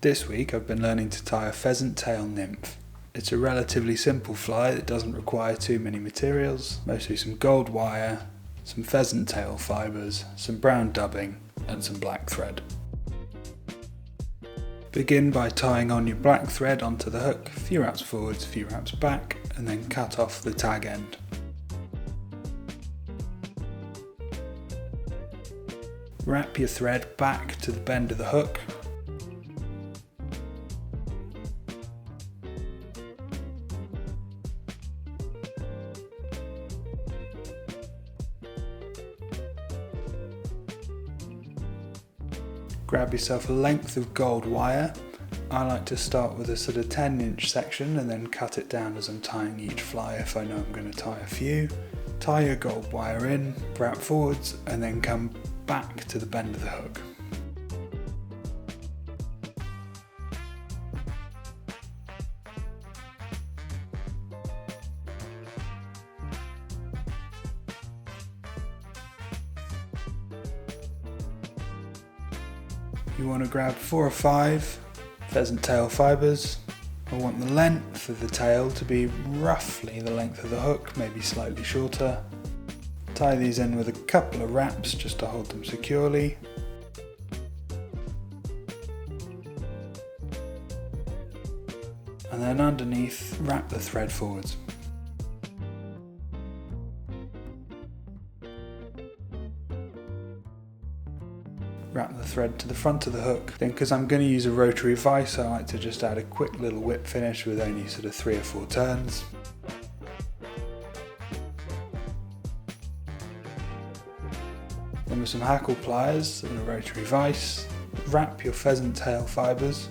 This week I've been learning to tie a pheasant tail nymph. It's a relatively simple fly that doesn't require too many materials, mostly some gold wire, some pheasant tail fibres, some brown dubbing and some black thread. Begin by tying on your black thread onto the hook, a few wraps forwards, a few wraps back, and then cut off the tag end. Wrap your thread back to the bend of the hook. Grab yourself a length of gold wire. I like to start with a sort of 10-inch section and then cut it down as I'm tying each fly if I know I'm going to tie a few. Tie your gold wire in, wrap forwards, and then come back to the bend of the hook. You want to grab 4 or 5 pheasant tail fibres. I want the length of the tail to be roughly the length of the hook, maybe slightly shorter. Tie these in with a couple of wraps just to hold them securely. And then underneath, wrap the thread forwards. Wrap the thread to the front of the hook. Then, because I'm going to use a rotary vise, I like to just add a quick little whip finish with only sort of 3 or 4 turns. Then with some hackle pliers and a rotary vise, wrap your pheasant tail fibres.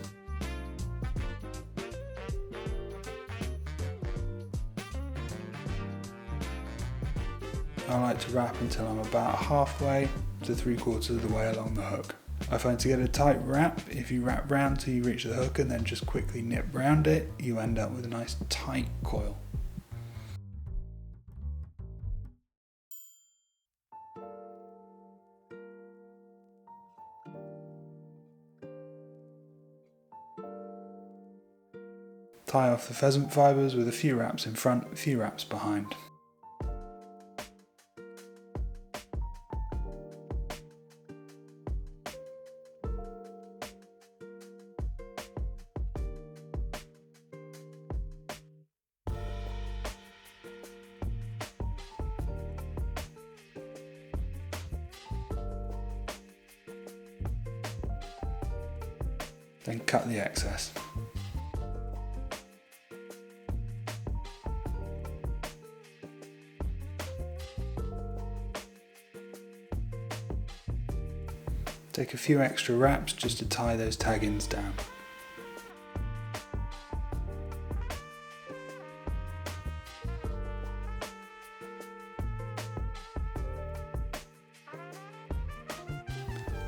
I like to wrap until I'm about halfway to 3/4 of the way along the hook. I find to get a tight wrap, if you wrap round till you reach the hook and then just quickly nip round it, you end up with a nice tight coil. Tie off the pheasant fibres with a few wraps in front, a few wraps behind. Then cut the excess. Take a few extra wraps just to tie those tag ends down.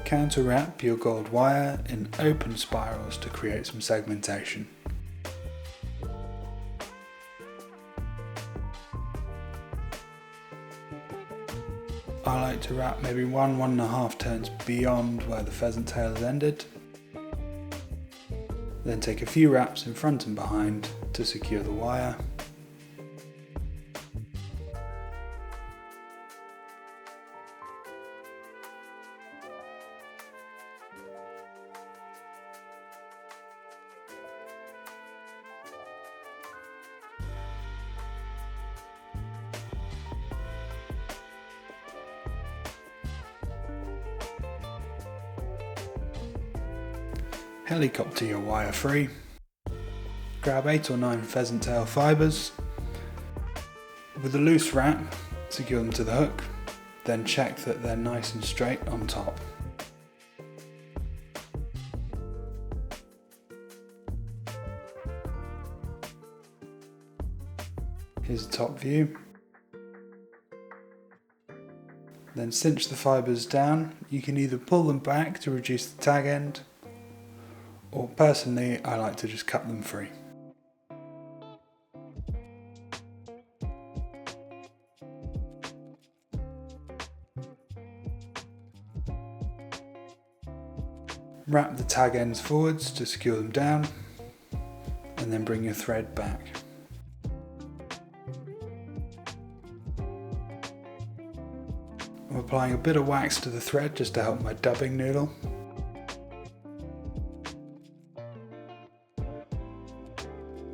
Counter wrap your gold wire in open spirals to create some segmentation. I like to wrap maybe 1–1.5 turns beyond where the pheasant tail has ended. Then take a few wraps in front and behind to secure the wire. Helicopter your wire free. Grab 8 or 9 pheasant tail fibres. With a loose wrap, secure them to the hook, then check that they're nice and straight on top. Here's the top view. Then cinch the fibres down. You can either pull them back to reduce the tag end, or personally I like to just cut them free. Wrap the tag ends forwards to secure them down, and then bring your thread back. I'm applying a bit of wax to the thread just to help my dubbing noodle.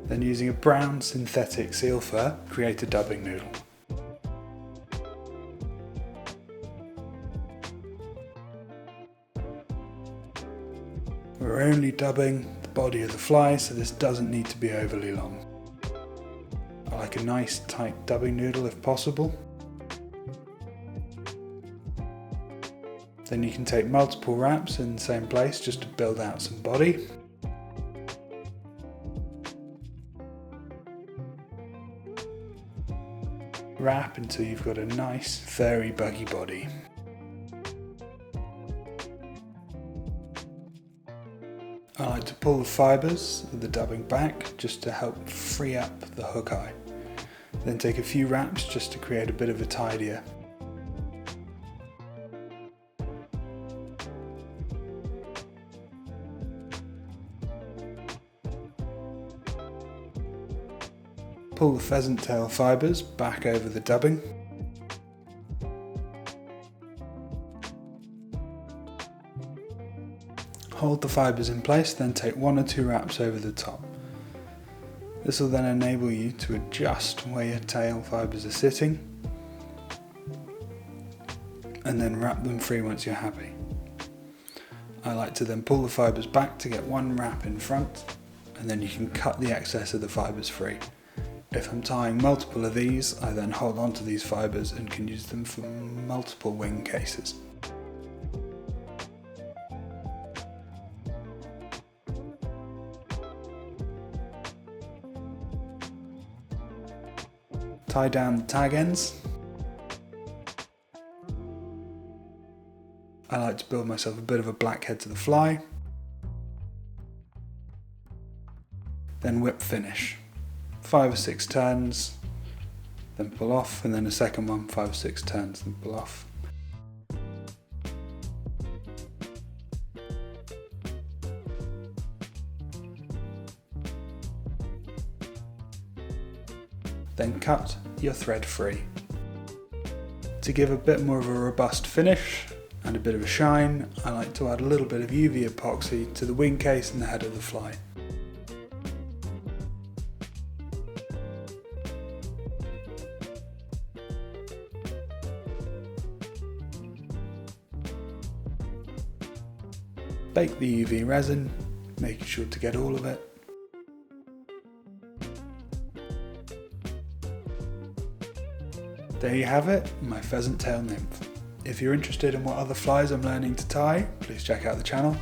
Then using a brown synthetic seal fur, create a dubbing noodle. We're only dubbing the body of the fly, so this doesn't need to be overly long. I like a nice tight dubbing noodle if possible. Then you can take multiple wraps in the same place just to build out some body. Wrap until you've got a nice furry buggy body. I like to pull the fibres of the dubbing back just to help free up the hook eye. Then take a few wraps just to create a bit of a tidier. Pull the pheasant tail fibres back over the dubbing. Hold the fibres in place, then take 1 or 2 wraps over the top. This will then enable you to adjust where your tail fibres are sitting, and then wrap them free once you're happy. I like to then pull the fibres back to get 1 wrap in front, and then you can cut the excess of the fibres free. If I'm tying multiple of these, I then hold on to these fibres and can use them for multiple wing cases. Tie down the tag ends. I like to build myself a bit of a black head to the fly. Then whip finish. 5 or 6 turns, then pull off, and then a second one, 5 or 6 turns, then pull off. Then cut your thread free. To give a bit more of a robust finish and a bit of a shine, I like to add a little bit of UV epoxy to the wing case and the head of the fly. Bake the UV resin, making sure to get all of it. There you have it, my pheasant tail nymph. If you're interested in what other flies I'm learning to tie, please check out the channel.